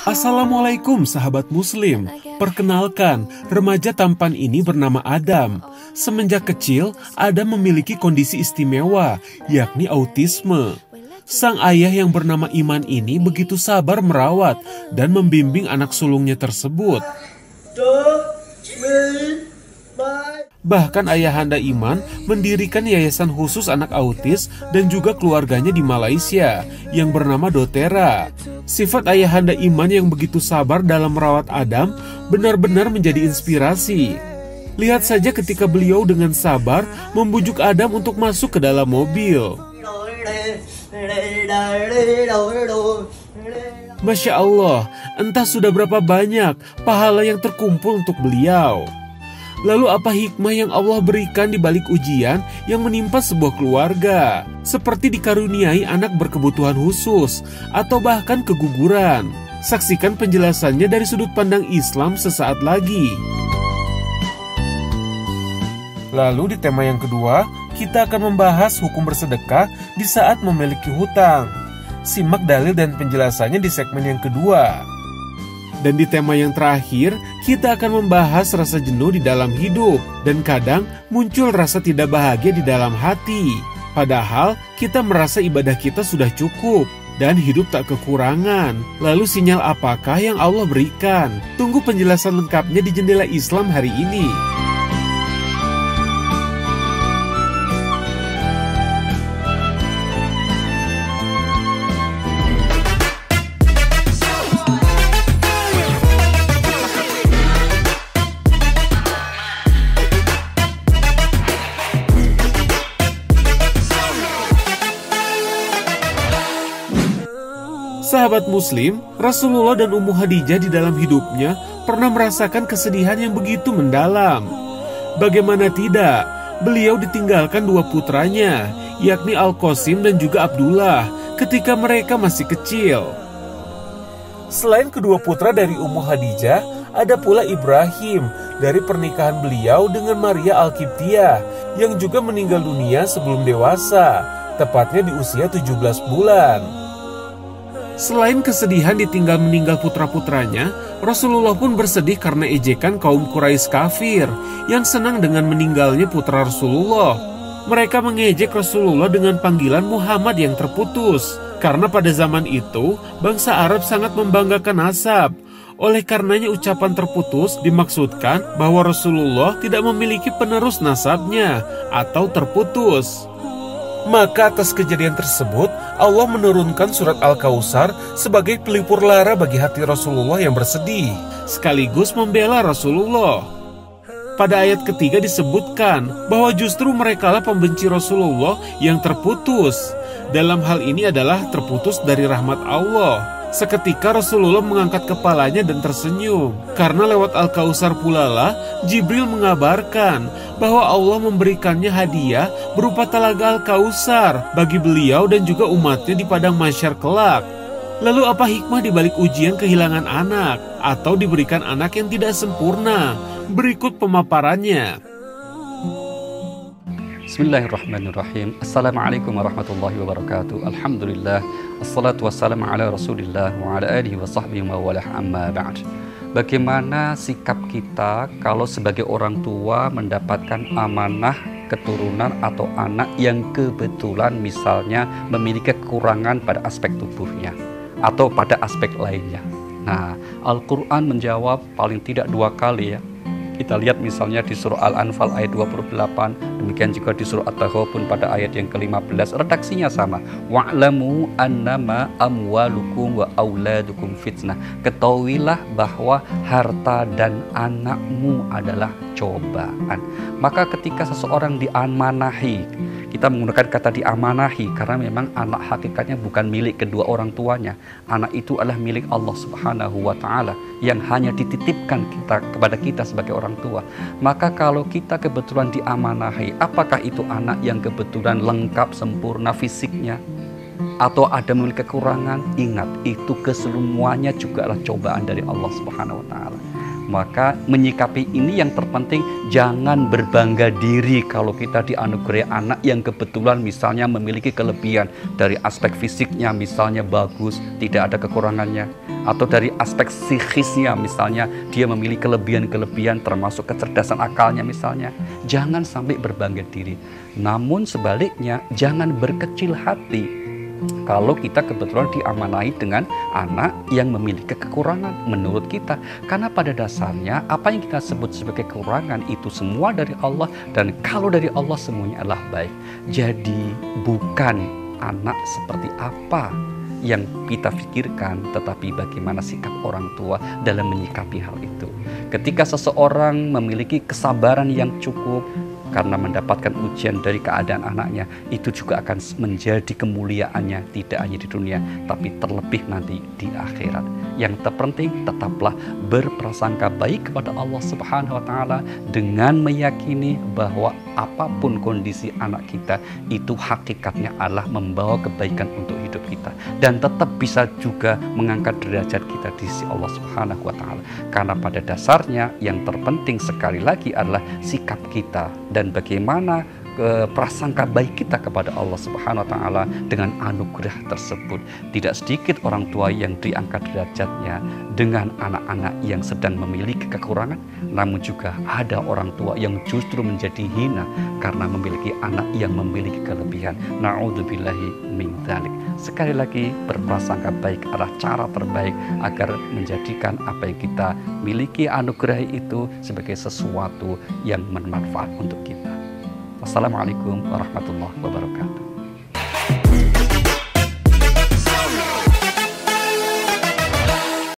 Assalamualaikum sahabat muslim. Perkenalkan, remaja tampan ini bernama Adam. Semenjak kecil, Adam memiliki kondisi istimewa, yakni autisme. Sang ayah yang bernama Iman ini begitu sabar merawat dan membimbing anak sulungnya tersebut. Bahkan ayahanda Iman mendirikan yayasan khusus anak autis dan juga keluarganya di Malaysia yang bernama doTERRA. Sifat ayahanda Iman yang begitu sabar dalam merawat Adam benar-benar menjadi inspirasi. Lihat saja ketika beliau dengan sabar membujuk Adam untuk masuk ke dalam mobil. Masya Allah, entah sudah berapa banyak pahala yang terkumpul untuk beliau. Lalu apa hikmah yang Allah berikan di balik ujian yang menimpa sebuah keluarga? Seperti dikaruniai anak berkebutuhan khusus atau bahkan keguguran. Saksikan penjelasannya dari sudut pandang Islam sesaat lagi. Lalu di tema yang kedua, kita akan membahas hukum bersedekah di saat memiliki hutang. Simak dalil dan penjelasannya di segmen yang kedua. Dan di tema yang terakhir, kita akan membahas rasa jenuh di dalam hidup. Dan kadang muncul rasa tidak bahagia di dalam hati. Padahal kita merasa ibadah kita sudah cukup dan hidup tak kekurangan. Lalu sinyal apakah yang Allah berikan? Tunggu penjelasan lengkapnya di Jendela Islam hari ini. Sahabat muslim, Rasulullah dan Ummu Khadijah di dalam hidupnya pernah merasakan kesedihan yang begitu mendalam. Bagaimana tidak, beliau ditinggalkan dua putranya, yakni Al-Qasim dan juga Abdullah, ketika mereka masih kecil. Selain kedua putra dari Ummu Khadijah, ada pula Ibrahim dari pernikahan beliau dengan Maria Al-Qibtiyah, yang juga meninggal dunia sebelum dewasa, tepatnya di usia 17 bulan. Selain kesedihan ditinggal meninggal putra-putranya, Rasulullah pun bersedih karena ejekan kaum Quraisy kafir yang senang dengan meninggalnya putra Rasulullah. Mereka mengejek Rasulullah dengan panggilan Muhammad yang terputus, karena pada zaman itu bangsa Arab sangat membanggakan nasab. Oleh karenanya ucapan terputus dimaksudkan bahwa Rasulullah tidak memiliki penerus nasabnya atau terputus. Maka atas kejadian tersebut, Allah menurunkan surat Al-Kautsar sebagai pelipur lara bagi hati Rasulullah yang bersedih, sekaligus membela Rasulullah. Pada ayat ketiga disebutkan bahwa justru merekalah pembenci Rasulullah yang terputus. Dalam hal ini adalah terputus dari rahmat Allah. Seketika Rasulullah mengangkat kepalanya dan tersenyum, karena lewat Al-Kautsar pula lah Jibril mengabarkan bahwa Allah memberikannya hadiah berupa telaga Al-Kautsar bagi beliau dan juga umatnya di padang mahsyar kelak. Lalu apa hikmah di balik ujian kehilangan anak atau diberikan anak yang tidak sempurna? Berikut pemaparannya. Bismillahirrahmanirrahim. Assalamualaikum warahmatullahi wabarakatuh. Alhamdulillah. Assalatu wassalamu ala rasulillah wa ala alihi wa sahbihi wa walah amma ba'd. Bagaimana sikap kita kalau sebagai orang tua mendapatkan amanah keturunan atau anak yang kebetulan misalnya memiliki kekurangan pada aspek tubuhnya atau pada aspek lainnya. Nah, Al-Quran menjawab paling tidak 2 kali ya. Kita lihat misalnya di surah Al-Anfal ayat 28, demikian juga di surah At-Taghabun pada ayat yang ke-15, redaksinya sama. Wa'lamu annama amwalukum wa auladukum fitnah. Ketahuilah bahwa harta dan anakmu adalah cobaan. Maka ketika seseorang diamanahi, kita menggunakan kata diamanahi karena memang anak hakikatnya bukan milik kedua orang tuanya. Anak itu adalah milik Allah Subhanahu wa Ta'ala yang hanya dititipkan kepada kita sebagai orang tua. Maka kalau kita kebetulan diamanahi, apakah itu anak yang kebetulan lengkap sempurna fisiknya atau ada memiliki kekurangan? Ingat, itu kesemuanya juga adalah cobaan dari Allah Subhanahu wa Ta'ala. Maka menyikapi ini yang terpenting, jangan berbangga diri kalau kita dianugerahi anak yang kebetulan misalnya memiliki kelebihan dari aspek fisiknya, misalnya bagus, tidak ada kekurangannya, atau dari aspek psikisnya, misalnya dia memiliki kelebihan-kelebihan termasuk kecerdasan akalnya misalnya. Jangan sampai berbangga diri. Namun sebaliknya, jangan berkecil hati kalau kita kebetulan diamanahi dengan anak yang memiliki kekurangan menurut kita. Karena pada dasarnya apa yang kita sebut sebagai kekurangan itu semua dari Allah, dan kalau dari Allah semuanya adalah baik. Jadi bukan anak seperti apa yang kita pikirkan, tetapi bagaimana sikap orang tua dalam menyikapi hal itu. Ketika seseorang memiliki kesabaran yang cukup karena mendapatkan ujian dari keadaan anaknya, itu juga akan menjadi kemuliaannya tidak hanya di dunia, tapi terlebih nanti di akhirat. Yang terpenting tetaplah berprasangka baik kepada Allah Subhanahu wa Ta'ala dengan meyakini bahwa apapun kondisi anak kita itu hakikatnya adalah membawa kebaikan untuk hidup kita, dan tetap bisa juga mengangkat derajat kita di sisi Allah Subhanahu wa Ta'ala. Karena pada dasarnya yang terpenting sekali lagi adalah sikap kita dan bagaimana prasangka baik kita kepada Allah Subhanahu wa Ta'ala dengan anugerah tersebut. Tidak sedikit orang tua yang diangkat derajatnya dengan anak-anak yang sedang memiliki kekurangan, namun juga ada orang tua yang justru menjadi hina karena memiliki anak yang memiliki kelebihan. Na'udzubillahi min dzalik. Sekali lagi, berprasangka baik adalah cara terbaik agar menjadikan apa yang kita miliki anugerah itu sebagai sesuatu yang bermanfaat untuk kita. Wassalamualaikum warahmatullahi wabarakatuh.